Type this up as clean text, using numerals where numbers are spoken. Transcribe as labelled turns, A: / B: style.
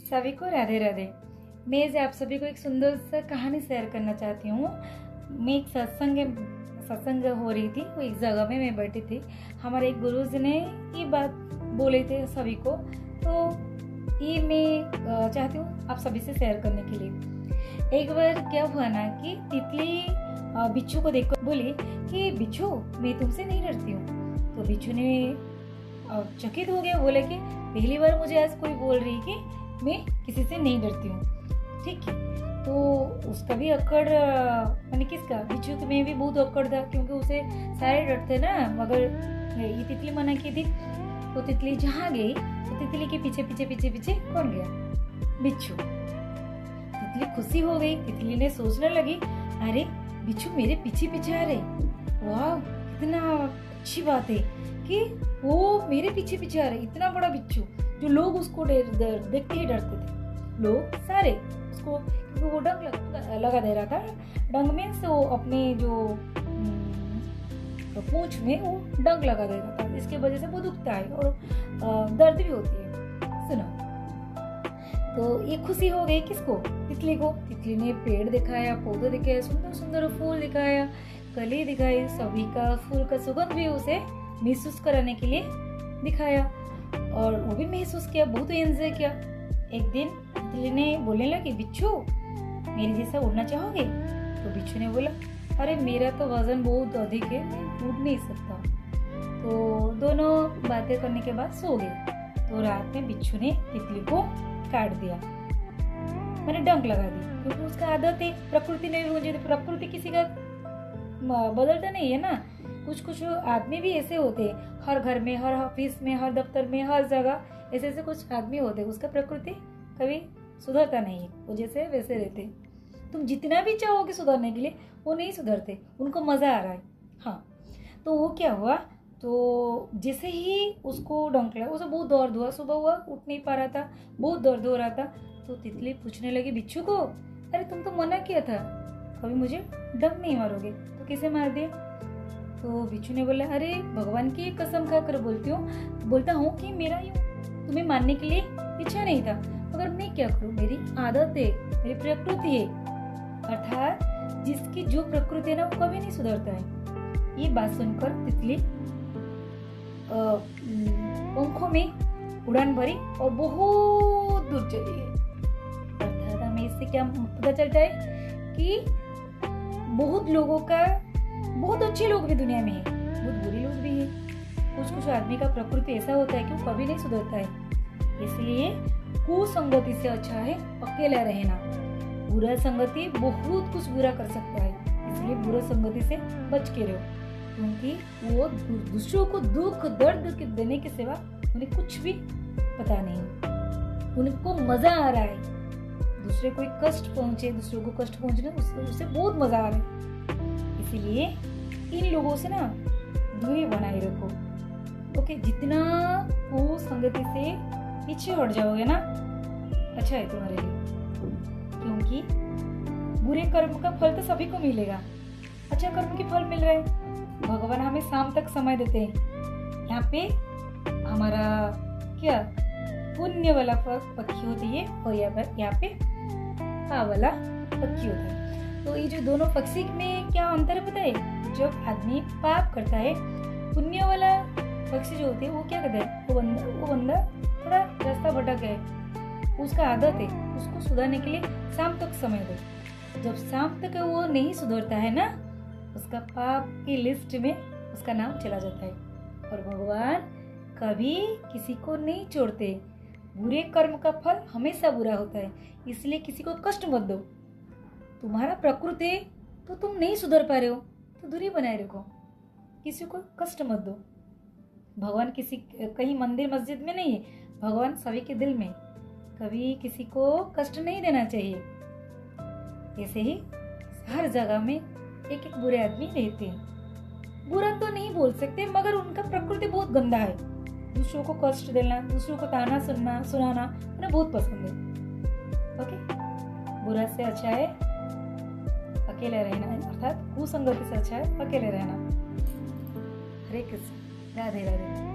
A: सभी को राधे राधे। मैं आज आप सभी को एक सुंदर सा कहानी शेयर करना चाहती हूँ। मैं एक सत्संग हो रही थी, वो एक जगह में मैं बैठी थी। हमारे एक गुरुजी ने ये बात बोले थे सभी को, तो ये मैं चाहती हूँ आप सभी से शेयर करने के लिए। एक बार क्या हुआ ना कि तितली बिच्छू को देखकर बोली कि बिच्छू, मैं तुमसे नहीं डरती हूँ। तो बिच्छू ने चकित हो गया, बोले कि पहली बार मुझे आज कोई बोल रही कि मैं किसी से नहीं डरती हूँ। ठीक है, तो उसका भी अक्कड़, मैंने किसका, बिच्छू में भी बहुत अक्कड़ था, क्योंकि उसे सारे डरते ना, मगर ये तितली मना की थी। तो तितली जहाँ गई तो तितली के पीछे पीछे पीछे पीछे कौन गया? बिच्छू। तितली खुशी हो गई। तितली ने सोचने लगी, अरे बिच्छू मेरे पीछे पीछे आ रहे, वाह कितना अच्छी बात है कि वो मेरे पीछे पीछे आ रहे। इतना बड़ा बिच्छू जो लोग उसको देखते ही डरते थे, लोग सारे उसको, क्योंकि वो डंक लगा दे रहा था। डंक में से वो अपने जो पूंछ में वो डंक लगा दे रहा था, इसके वजह से वो दुखता है और दर्द भी होती है। सुनो, तो ये खुशी हो गई किसको? तितली को। तितली ने पेड़ दिखाया, पौधे दिखाया, सुंदर सुंदर फूल दिखाया, कली दिखाई, सभी का फूल का सुगंध भी उसे महसूस कराने के लिए दिखाया, और वो भी महसूस किया, बहुत एंजॉय किया। एक दिन तितली ने बोलने लगी, बिच्छू मेरे जैसा उड़ना चाहोगे? तो बिच्छू ने बोला, अरे मेरा तो वजन बहुत अधिक है, मैं उड़ नहीं सकता। तो दोनों बातें करने के बाद सो गए। तो रात में बिच्छू ने तितली को काट दिया, मैंने डंक लगा दी, क्योंकि उसका आदत है। प्रकृति ने भी मुझे, प्रकृति किसी का बदलता नहीं है ना। कुछ कुछ आदमी भी ऐसे होते हैं, हर घर में, हर ऑफिस में, हर दफ्तर में, हर जगह ऐसे ऐसे कुछ आदमी होते हैं। उसका प्रकृति कभी सुधरता नहीं है, वो जैसे वैसे रहते। तुम जितना भी चाहोगे सुधरने के लिए, वो नहीं सुधरते, उनको मजा आ रहा है। हाँ, तो वो क्या हुआ, तो जैसे ही उसको डंक लगा, उसे बहुत दर्द हुआ, सुबह हुआ उठ नहीं पा रहा था, बहुत दर्द हो रहा था। तो तितली पूछने लगी बिच्छू को, अरे तुम तो मना किया था कभी मुझे डंक नहीं मारोगे, तो कैसे मार दिया? तो बिच्छू ने बोला, अरे भगवान की कसम खाकर बोलता हूँ कि मेरा तुम्हें मारने के लिए इच्छा नहीं था, मगर मैं क्या करूँ, मेरी आदत है, मेरी प्रकृति है। अर्थात जिसकी जो प्रकृति है ना, वो कभी नहीं सुधरता है। ये बात सुनकर तितली पंखों में उड़ान भरी और बहुत दूर चली गई। अर्थात हमें इससे क्या पता चलता है कि बहुत लोगों का, बहुत अच्छे लोग भी दुनिया में है, बहुत बुरे लोग भी हैं। कुछ कुछ आदमी का प्रकृति ऐसा होता है कि वो कभी नहीं सुधरता है। इसलिए कुसंगति से अच्छा है अकेला रहना। बुरा संगति बहुत कुछ बुरा कर सकता है, इसलिए बुरा संगति से बच के रहो, क्योंकि वो दूसरों को दुख दर्द देने के सिवा उन्हें कुछ भी पता नहीं। उनको मजा आ रहा है, दूसरे को कष्ट पहुंचे, दूसरों को कष्ट पहुंचने उससे बहुत मजा आ रहा है। इसीलिए इन लोगों से ना दूरी बनाए रखो। ओके, जितना वो संगति से पीछे हट जाओगे ना, अच्छा है तुम्हारे लिए, क्योंकि बुरे कर्म का फल तो सभी को मिलेगा, अच्छा कर्म के फल मिल रहे हैं। भगवान हमें शाम तक समय देते हैं। यहाँ पे हमारा क्या पुण्य वाला पक्षी होती है, और यहाँ पे पाप वाला पक्षी होता है। तो ये जो दोनों पक्षी में क्या अंतर है पता है? जब आदमी पाप करता है, पुण्य वाला पक्षी जो होती है वो क्या करता है, वो बंदा थोड़ा रास्ता भटक गया, उसका आदत है, उसको सुधारने के लिए शाम तक समय दो। जब शाम तक वो नहीं सुधरता है ना, उसका पाप की लिस्ट में उसका नाम चला जाता है। और भगवान कभी किसी को नहीं छोड़ते। बुरे कर्म का फल हमेशा बुरा होता है, इसलिए किसी को कष्ट मत दो। तुम्हारा प्रकृति है तो तुम नहीं सुधर पा रहे हो, तो दूरी बनाए रखो, किसी को कष्ट मत दो। भगवान किसी कहीं मंदिर मस्जिद में नहीं है, भगवान सभी के दिल में। कभी किसी को कष्ट नहीं देना चाहिए। ऐसे ही हर जगह में एक एक बुरे आदमी रहते हैं। बुरा तो नहीं बोल सकते, मगर उनका प्रकृति बहुत गंदा है। दूसरों को कष्ट देना, दूसरों को ताना सुनाना उन्हें बहुत पसंद है। ओके, बुरा से अच्छा है अकेले रहना, अर्थात कुसंगति से अच्छा है अकेले रहना। हरे कृष्ण, राधे राधे।